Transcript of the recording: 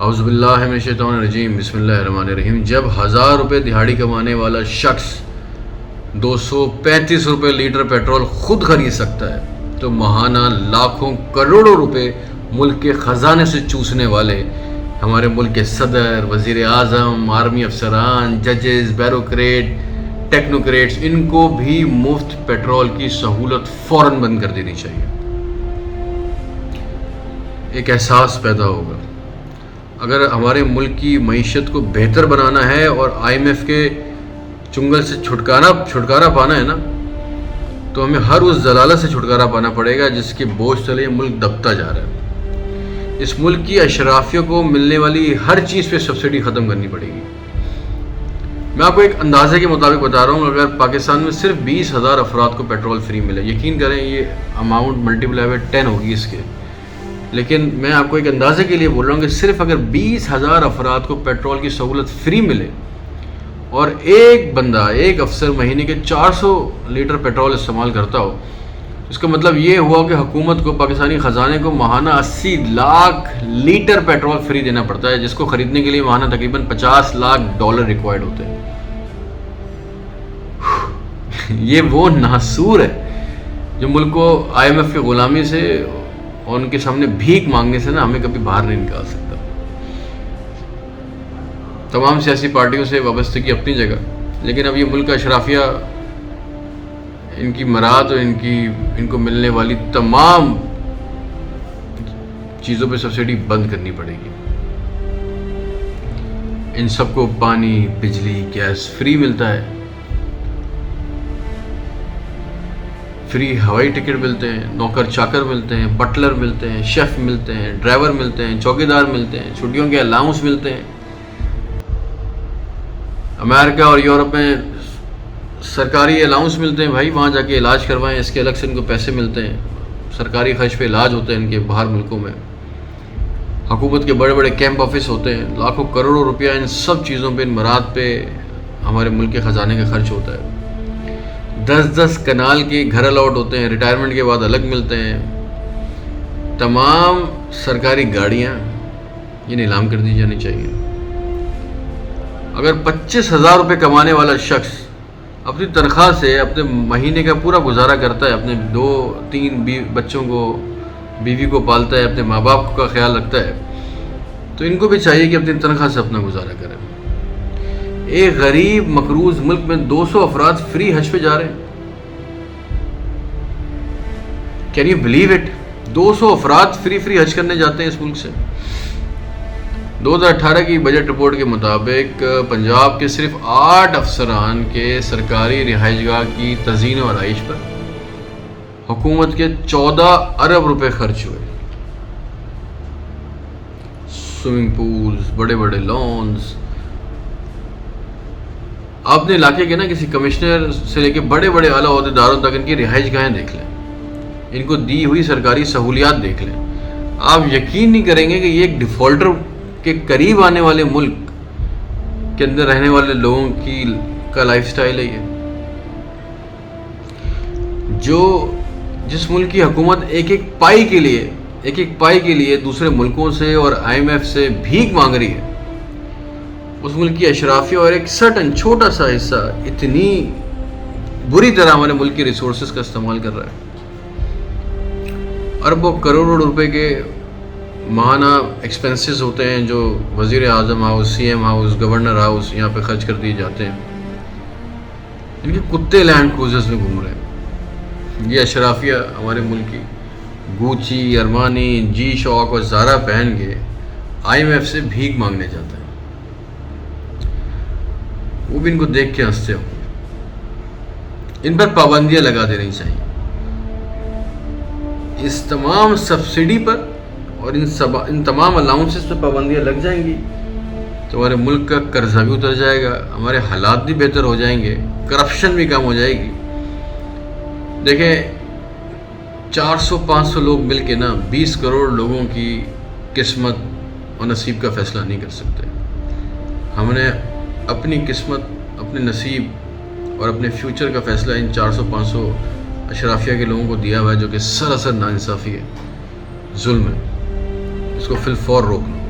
اعوذ باللہ من الشیطان الرجیم، بسم اللہ الرحمن الرحیم۔ جب 1000 روپے دہاڑی کمانے والا شخص 235 روپے لیٹر پیٹرول خود خرید سکتا ہے تو ماہانہ لاکھوں کروڑوں روپے ملک کے خزانے سے چوسنے والے ہمارے ملک کے صدر، وزیر اعظم، آرمی افسران، ججز، بیوروکریٹ، ٹیکنوکریٹس، ان کو بھی مفت پیٹرول کی سہولت فوراً بند کر دینی چاہیے۔ ایک احساس پیدا ہوگا، اگر ہمارے ملک کی معیشت کو بہتر بنانا ہے اور IMF کے چنگل سے چھٹکارا پانا ہے نا، تو ہمیں ہر اس ضلالت سے چھٹکارا پانا پڑے گا جس کے بوجھ تلے ملک دبتا جا رہا ہے۔ اس ملک کی اشرافیوں کو ملنے والی ہر چیز پہ سبسڈی ختم کرنی پڑے گی۔ میں آپ کو ایک اندازے کے مطابق بتا رہا ہوں، اگر پاکستان میں صرف 20,000 افراد کو پیٹرول فری ملے، یقین کریں یہ اماؤنٹ ملٹیپلائی بائی 10 ہوگی اس کے، لیکن میں آپ کو ایک اندازے کے لیے بول رہا ہوں کہ صرف اگر 20,000 افراد کو پیٹرول کی سہولت فری ملے اور ایک بندہ، ایک افسر مہینے کے 400 لیٹر پیٹرول استعمال کرتا ہو، اس کا مطلب یہ ہوا کہ حکومت کو، پاکستانی خزانے کو ماہانہ 80 لاکھ لیٹر پیٹرول فری دینا پڑتا ہے، جس کو خریدنے کے لیے ماہانہ تقریباً $50 لاکھ ریکوائرڈ ہوتے ہیں۔ یہ وہ ناسور ہے جو ملک کو IMF کی غلامی سے اور ان کے سامنے بھیک مانگنے سے نا ہمیں کبھی باہر نہیں نکال سکتا۔ تمام سیاسی پارٹیوں سے وابستگی اپنی جگہ، لیکن اب یہ ملک کا اشرافیہ، ان کی مراد اور ان کو ملنے والی تمام چیزوں پہ سبسڈی بند کرنی پڑے گی۔ ان سب کو پانی، بجلی، گیس فری ملتا ہے، فری ہوائی ٹکٹ ملتے ہیں، نوکر چاکر ملتے ہیں، بٹلر ملتے ہیں، شیف ملتے ہیں، ڈرائیور ملتے ہیں، چوکیدار ملتے ہیں، چھٹیوں کے الاؤنس ملتے ہیں۔ امریکہ اور یورپ میں سرکاری الاؤنس ملتے ہیں، بھائی وہاں جا کے علاج کروائیں، اس کے الگ سے ان کو پیسے ملتے ہیں، سرکاری خرچ پہ علاج ہوتے ہیں ان کے باہر ملکوں میں۔ حکومت کے بڑے بڑے کیمپ آفس ہوتے ہیں، لاکھوں کروڑوں روپیہ ان سب چیزوں پہ، ان مراد پہ ہمارے ملک کے خزانے کا خرچ ہوتا ہے۔ 10 کنال کے گھر الاٹ ہوتے ہیں، ریٹائرمنٹ کے بعد الگ ملتے ہیں۔ تمام سرکاری گاڑیاں یہ نیلام کر دی جانی چاہیے۔ اگر 25,000 روپے کمانے والا شخص اپنی تنخواہ سے اپنے مہینے کا پورا گزارا کرتا ہے، اپنے 2-3 بچوں کو، بیوی کو پالتا ہے، اپنے ماں باپ کا خیال رکھتا ہے، تو ان کو بھی چاہیے کہ اپنی تنخواہ سے اپنا گزارا کریں۔ ایک غریب مقروض ملک میں 200 افراد فری حج پہ جا رہے ہیں۔ Can you believe it? 200 افراد فری حج کرنے جاتے ہیں اس ملک سے۔ 2018 کی بجٹ رپورٹ کے مطابق پنجاب کے صرف 8 افسران کے سرکاری رہائش گاہ کی تزئین و آرائش پر حکومت کے 14 ارب روپے خرچ ہوئے۔ سوئمنگ پولز، بڑے بڑے لانز۔ آپ اپنے علاقے کے نا کسی کمشنر سے لے کے بڑے بڑے اعلیٰ عہدیداروں تک ان کی رہائش گاہیں دیکھ لیں، ان کو دی ہوئی سرکاری سہولیات دیکھ لیں، آپ یقین نہیں کریں گے کہ یہ ایک ڈیفالٹر کے قریب آنے والے ملک کے اندر رہنے والے لوگوں کا لائف سٹائل ہے۔ یہ جس ملک کی حکومت ایک ایک پائی کے لیے دوسرے ملکوں سے اور IMF سے بھیک مانگ رہی ہے، اس ملک کی اشرافیہ اور ایک سرٹن چھوٹا سا حصہ اتنی بری طرح ہمارے ملک کے ریسورسز کا استعمال کر رہا ہے۔ اربوں کروڑوں روپے کے ماہانہ ایکسپنسز ہوتے ہیں جو وزیر اعظم house, CM house, governor house یہاں پہ خرچ کر دیے جاتے ہیں۔ ان کے کتے لینڈ کروزرز میں گھوم رہے ہیں۔ یہ اشرافیہ ہمارے ملک کی گوچی، ارمانی، جی شاک اور زارا پہن کے IMF سے بھیک مانگنے جاتا ہے۔ وہ بھی ان کو دیکھ کے ہنستے ہوں۔ ان پر پابندیاں لگا دینی چاہیے۔ اس تمام سبسڈی پر اور ان تمام الاؤنسز پہ پابندیاں لگ جائیں گی تو ہمارے ملک کا قرضہ بھی اتر جائے گا، ہمارے حالات بھی بہتر ہو جائیں گے، کرپشن بھی کم ہو جائے گی۔ دیکھیں 400-500 لوگ مل کے نا 20 کروڑ لوگوں کی قسمت اور نصیب کا فیصلہ نہیں کر سکتے۔ ہم نے اپنی قسمت، اپنے نصیب اور اپنے فیوچر کا فیصلہ ان 400-500 اشرافیہ کے لوگوں کو دیا ہوا ہے، جو کہ سراسر ناانصافی ہے، ظلم ہے۔ اس کو فی الفور روک لو۔